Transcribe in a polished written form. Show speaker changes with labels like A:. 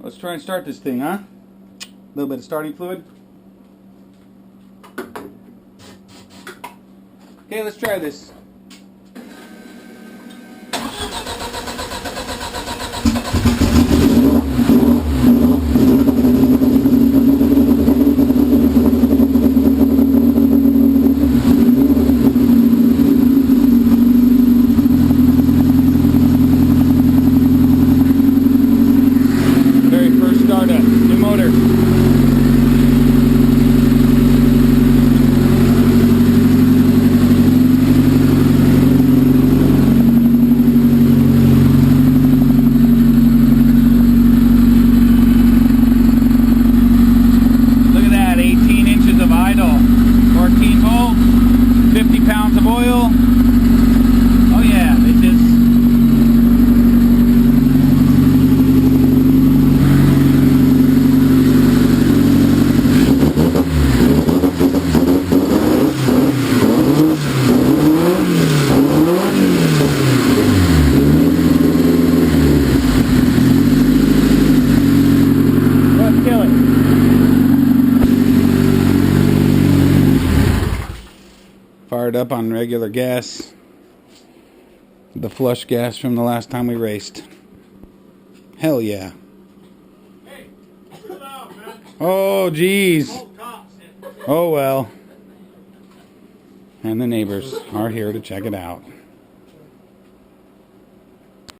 A: Let's try and start this thing, huh? A little bit of starting fluid. Okay, let's try this. Very first startup, new motor. Look at that, 18 inches of idle, 14 volts, 50 pounds of oil. Oh yeah, it just... Let's kill it. Fired up on regular gas. The flush gas from the last time we raced. Hell yeah.
B: Hey, chill out, man.
A: Oh geez.
B: Oh, cops.
A: Oh well. And the neighbors are here to check it out.